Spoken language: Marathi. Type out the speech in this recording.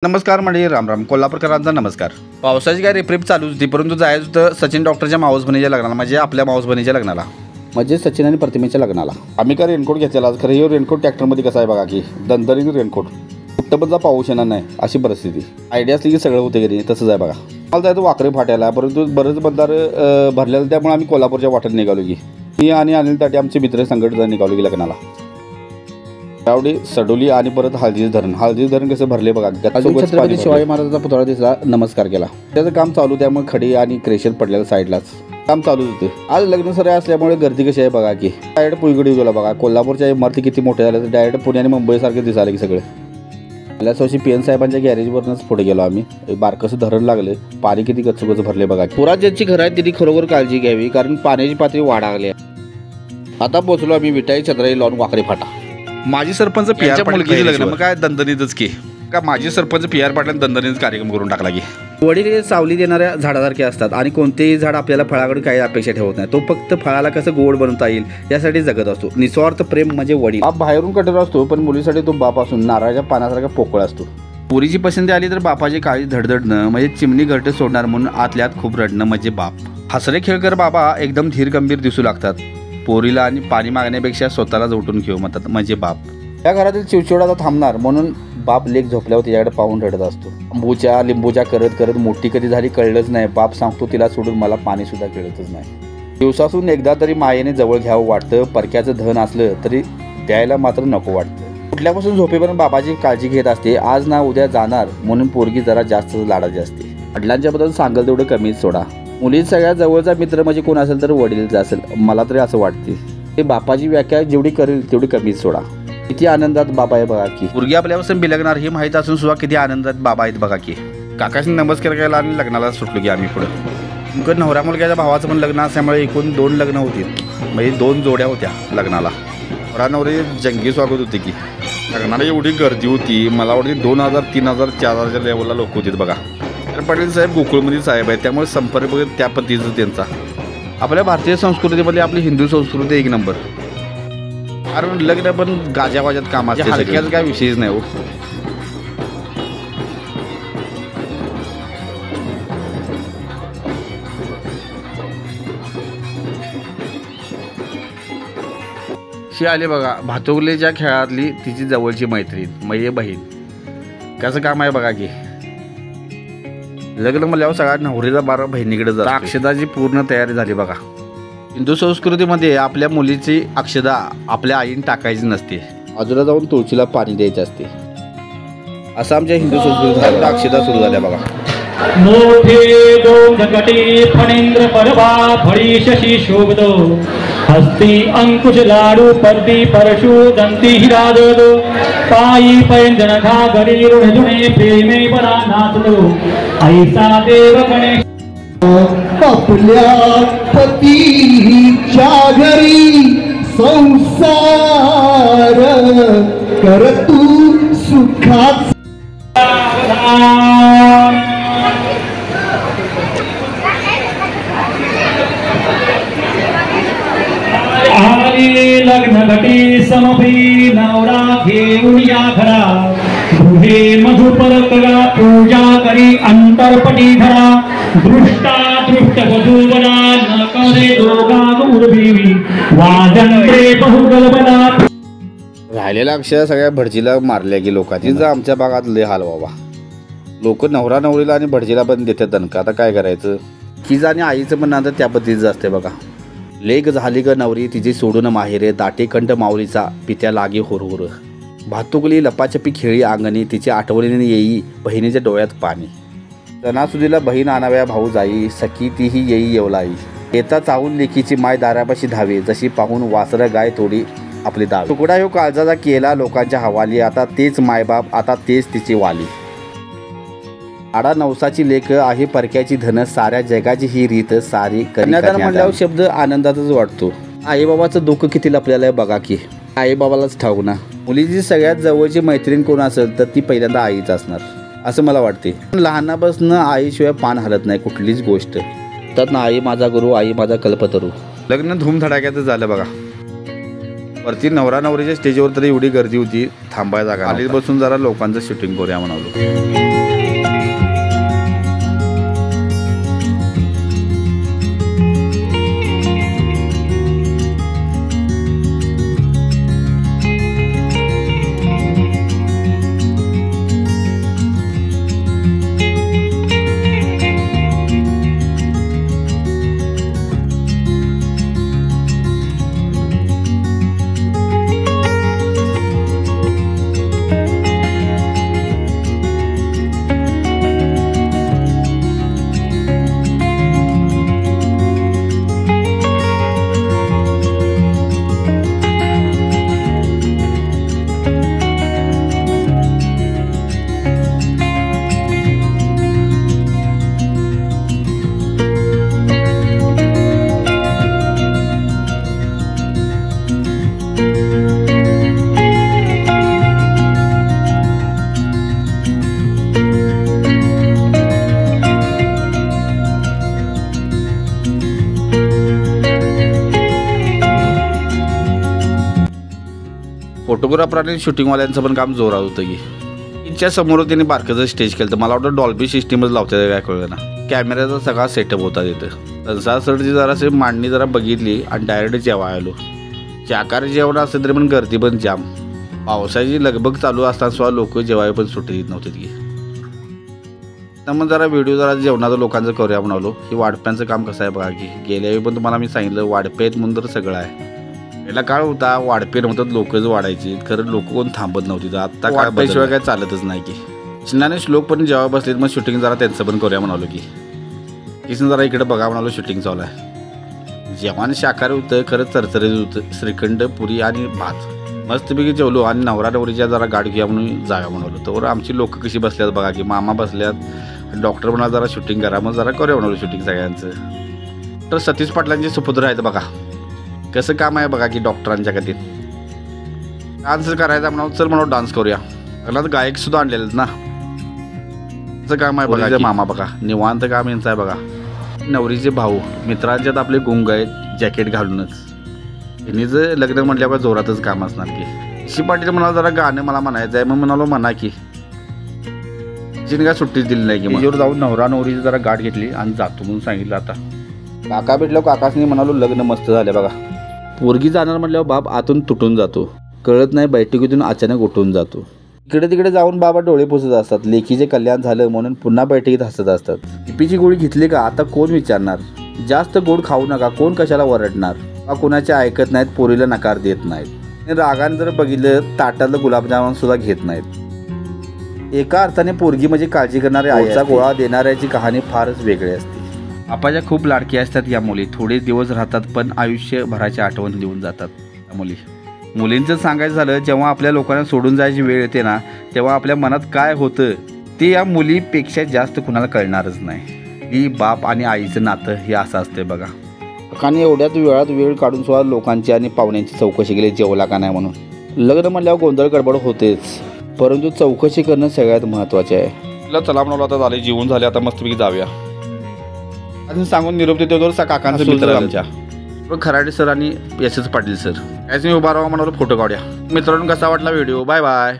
नमस्कार मंडळी, राम राम. कोल्हापूरकरांचा नमस्कार. पावसाची काय रिपरिप चालूच होती, परंतु जायचं होतं सचिन डॉक्टरच्या मावस बहिणीच्या लग्नाला, म्हणजे आपल्या मावस बहिणीच्या लग्नाला, म्हणजे सचिन आणि प्रतिमेच्या लग्नाला. आम्ही काय रेनकोट घेतलेला आज. खरं हे रेनकोट ट्रॅक्टरमध्ये कसं आहे बघा की दंदरीचं रेनकोट, कुठं पाऊस येणार नाही अशी परिस्थिती. आयडिया असली की सगळं होते की तसंच आहे बघा. मला जायचं वाकरे फाट्याला, परंतु बरेच बंधार भरलेलं, त्यामुळे आम्ही कोल्हापूरच्या वाटेत निघालो की मी आणि अनिल ताटे आमचे मित्र संघटना निघालो की लग्नाला. गावडी सडोली आणि परत हळदीचं धरण कसं भरले बघा. छत्रपती शिवाजी महाराजांचा पुतळा दिसला, नमस्कार केला. त्याचं काम चालू, त्यामुळे खडी आणि क्रेशर पडलेलं साईडलाच काम चालू होते. आज लग्न सराई असल्यामुळे गर्दी कशी आहे बघा की डायरेक्ट पुईकडे गेला बघा. कोल्हापूरच्या इमारती किती मोठ्या झाल्या तर डायरेक्ट पुणे आणि मुंबईसारखे दिसाले की सगळे. पहिल्याच वर्षी पी एन साहेबांच्या गॅरेजवरच पुढे गेलो आम्ही. बारकसं धरण लागले, पाणी किती गच्चगच भरले बघा. पुरात ज्यांची घरं आहेत त्यांनी खरोखर काळजी घ्यावी, कारण पाण्याची पातळी वाढागली. आता पोहोचलो आम्ही विटाई छत्राई लावून वाकरे फाटा. माजी सरपंच पी आर पाटील लग्न, मग काय दणदणीतच की का माजी सरपंच पी आर पाटील दणदणीत कार्यक्रम करून टाकला की. वडील सावली देणाऱ्या झाडासारखे असतात आणि कोणतेही झाड आपल्याला फळाकडे काही अपेक्षा ठेवत नाही. तो फक्त फळाला कसं गोड बनवता येईल यासाठी जगत असतो. निस्वार्थ प्रेम म्हणजे वडील. बाप बाहेरून कठोर असतो, पण मुलीसाठी तो बाप असून नारळाच्या पानासारखा पोकळ असतो. पुरीची पसंती आली तर बापाची काळजी धडधडणं म्हणजे चिमणी घरटे सोडणार म्हणून आतल्यात खूप रडणं म्हणजे बाप. हसरे खेळकर बाबा एकदम धीर गंभीर दिसू लागतात. पोरीला आणि पाणी मागण्यापेक्षा स्वतःला जोटून घेऊ म्हणतात म्हणजे बाप. या घरातील चिवचिवड आता थांबणार म्हणून बाप लेक झोपल्यावर तिच्याकडे पाहून रडत असतो. लिंबूच्या करत करत मोठी कधी झाली कळलंच नाही. बाप सांगतो तिला सोडून मला पाणी सुद्धा कळतच नाही. दिवसातून एकदा तरी मायेने जवळ घ्यावं वाटतं. परक्याचं धन असलं तरी द्यायला मात्र नको वाटतं. उठल्यापासून झोपेपर्यंत बाबाची काळजी घेत असते. आज ना उद्या जाणार म्हणून पोरगी जरा जास्त लाडाची असते. वडिलांच्या बद्दल सांगल तेवढं कमीच सोडा. मुलीत सगळ्यात जवळचा मित्र म्हणजे कोण असेल तर वडीलच असेल, मला तरी असं वाटते. ते बापाची व्याख्या जेवढी करेल तेवढी कमीच सोडा. किती आनंदात बाबा आहे बघा की. मुलगी आपल्यापासून बिलगणार हे माहीत असून सुद्धा किती आनंदात बाबा आहेत बघा की. काकाशी नमस्कार करायला आणि लग्नाला सुटलो की आम्ही पुढे. नेमकं नवऱ्या मुलग्याच्या भावाचं पण लग्न असल्यामुळे एकूण 2 लग्न होती, म्हणजे 2 जोड्या होत्या लग्नाला. नवरा नवरी जंगी स्वागत होती की. लग्नाला एवढी गर्दी होती, मला वाटते 2000, 3000, 4000च्या लेवलला लोक होती बघा. तर पाटील साहेब गोकुळमध्ये साहेब आहेत, त्यामुळे संपर्क वगैरे त्या पद्धतीचं त्यांचा. आपल्या भारतीय संस्कृतीमध्ये आपली हिंदू संस्कृती एक नंबर. कारण लग्न पण गाजावाजात काम असते, हलक्याचा काय विषयच नाही हो. शी आले बघा भातुकलीच्या खेळातली तिची जवळची मैत्रीण म्हणजे बहीण. कसं काम आहे बघा की. लग्न म्हणल्यावर सगळ्या नवरीचा बारा बहिणीकडे जातो. अक्षदाची पूर्ण तयारी झाली बघा. हिंदू संस्कृतीमध्ये आपल्या मुलीची अक्षदा आपल्या आईने टाकायची नसते, बाजूला जाऊन तुळशीला पाणी द्यायचे असते. असं आमच्या हिंदू संस्कृतीत अक्षदा सुरू झाल्या बघा. मोठे दोंडकटी फणींद्र परवा फळी शशी शोभतो. हस्ती अंकुश लाडू पर्दी परशु दंती हिरादो. पायी पैंजण घागरी ऋणजुणे प्रेमे बरा नाचतो. ऐसा देव गणेश आपल्या पतीच्या घरी संसार कर तू सुखात. आली लग्न घटी समपी नवरा घेऊन या घरा. गृहे मधुपर करा पूजा करी अंतरपटी धरा. दृष्टा दृष्ट वधूवरा न करे दोघा उर्भिवी वाजंत्रे बहुगलबला. राहिलेल्या अक्षरा सगळ्या भटजीला मारल्या की लोकांनी. आमच्या भागात लय हाल बाबा. लोक नवरा नवरीला आणि भटजीला पण देतात दणका. आता काय करायचं. किज आणि आईचं पण नातं त्या पद्धतीचं असते बघा. लेक झाली ग नवरी तिची सोडून माहेरे. दाटेकंठ माऊलीचा पित्या लागे हुरहुर. भातुकली लपाछपी खेळी अंगणी. तिची आठवणीने येई बहिणीच्या डोळ्यात पाणी. सणासुदीला बहीण आणाव्या भाऊ जाई. सखी तीही येई येवलाई. येता चावून लेकीची माय दारापाशी धावे. जशी पाहून वासरं गाय तोडी आपली दाव. तुकडा ह्यो काळजाचा केला लोकांच्या हवाली. आता तेच मायबाप, आता तेच तिची वाली. आडा नवसाची लेख आहे परक्याची धन. साऱ्या जगाची ही रीत सारी कन्यादान म्हणल्यावर शब्द आनंदातच वाटतो. आईबाबाचं दुःख किती लपलेलं आहे बघा की. आईबाबालाच ठाऊक ना. मुलीची सगळ्यात जवळची मैत्रीण कोण असेल तर ती पहिल्यांदा आईच असणार असं मला वाटते. लहानापासून आईशिवाय पान हलत नाही कुठलीच गोष्ट. त्यात ना आई माझा गुरु, आई माझा कल्पतरू. लग्न धूमधडाक्याचं झालं बघा. वरती नवरा नवरीच्या स्टेजवर तरी एवढी गर्दी होती, थांबायला जागा खाली बसून जरा लोकांचं शूटिंग करूया म्हणालो. फोटोग्राफर आणि शूटिंगवाल्यांचं पण काम जोरात होतं की इच्छा समोर त्यांनी बारकाचं स्टेज केलं. तर मला वाटतं डॉल्बी सिस्टीमच लावते काय कळलं ना. कॅमेऱ्याचा सगळा सेटअप होता तिथं. तसासरची जराशी मांडणी जरा बघितली आणि डायरेक्ट जेवा आलो. शाकाहारी जेवण असलं तरी पण गर्दी पण जाम. पावसाची लगबग चालू असताना सुद्धा लोक जेवाय पण सुट्टी देत नव्हते की. त्यामुळे जरा व्हिडिओ जरा जेवणाचं लोकांचं करूया म्हणालो. की वाढप्यांचं काम कसं आहे बघा की गेल्यावेळी पण तुम्हाला मी सांगितलं वाढपे आहेत म्हणून तर सगळं आहे. पहिला काळ होता वाढपे नव्हतं, लोकच वाढायची. खरं लोक कोण थांबत नव्हती. आता वाढप्याशिवाय काय चालतच नाही की. चिन्हाने श्लोक पण जेव्हा बसलेत मग शूटिंग जरा त्यांचं पण करूया म्हणालो की. किसन जरा इकडे बघा म्हणालो शूटिंग चालू आहे. जेवण शाकाहारी होतं, खरं चरचरीत होतं. श्रीखंड पुरी आणि भात मस्तपैकी जेवलो आणि नवरा नवरीच्या जरा गाडी घ्या म्हणून जाव्या म्हणालो. तर आमची लोक कशी बसल्यात बघा की. मामा बसल्यात, डॉक्टर म्हणाला जरा शूटिंग करा. मग जरा करूया म्हणालो शूटिंग सगळ्यांचं. तर सतीश पाटलांचे सुपुत्र आहेत बघा. कसं काम आहे बघा की डॉक्टरांच्या गतीत. डान्स करायचा म्हणावं, चल म्हणावं डान्स करूया. त्याला गायक सुद्धा आणलेलं ना. असं काम आहे बघा. मामा बघा निवांत काम यांचं आहे बघा. नवरीचे भाऊ मित्रांच्यात आपले गुंग आहेत जॅकेट घालूनच. यांनी जर लग्न म्हटल्यावर जोरातच काम असणार की. ऋषी पाटील म्हणाला जरा गाणं मला म्हणायचं आहे. मग म्हणालो म्हणा की. जिने काय सुट्टीच दिली नाही की. माझ्यावर जाऊन नवरा नवरीची जरा गाठ घेतली आणि जातो म्हणून सांगितलं. आता काका भेटलो, काकासनी म्हणालो लग्न मस्त झालं बघा. पोरगी जाणार म्हटल्यावर बाप आतून तुटून जातो. कळत नाही बैठकीतून अचानक उठून जातो. इकडे तिकडे जाऊन बाबा डोळे पुसत असतात. लेकीचे कल्याण झालं म्हणून पुन्हा बैठकीत हसत असतात. बीपीची गोळी घेतली का आता कोण विचारणार. जास्त गोड खाऊ नका, कोण कशाला वरडणार. कोणाचे ऐकत नाहीत, पोरीला नकार देत नाहीत. रागाने जर बघितलं ताटातलं गुलाबजामुन सुद्धा घेत नाहीत. एका अर्थाने पोरगी म्हणजे काळजी करणारे आईचा गोळा देणाऱ्याची कहाणी फारच वेगळी असते. आपाच्या खूप लाडकी असतात या मुली. थोडे दिवस राहतात पण आयुष्यभराची आठवण देऊन जातात या मुली. मुलींचं सांगायचं झालं, जेव्हा आपल्या लोकांना सोडून जायची वेळ येते ना, तेव्हा आपल्या मनात काय होतं ते या मुलीपेक्षा जास्त कुणाला कळणारच नाही. ही बाप आणि आईचं नातं हे असं असते बघा. काकाने एवढ्याच वेळात वेळ काढून सुद्धा लोकांची आणि पाहुण्यांची चौकशी केली जेवला का नाही म्हणून. लग्न म्हणल्यावर गोंधळ गडबड होतेच, परंतु चौकशी करणं सगळ्यात महत्त्वाचे आहे. चला म्हणालो आता झाले, जेवून झाले, आता मस्तपैकी जाऊया अजून सांगून निरोप देतो. काकांचा मित्र आमच्या खराडे सर आणि एस एस पाटील सर. याच मी उभा राहा म्हणालो फोटो काढूया. मित्रांनो कसा वाटला व्हिडिओ. Bye bye.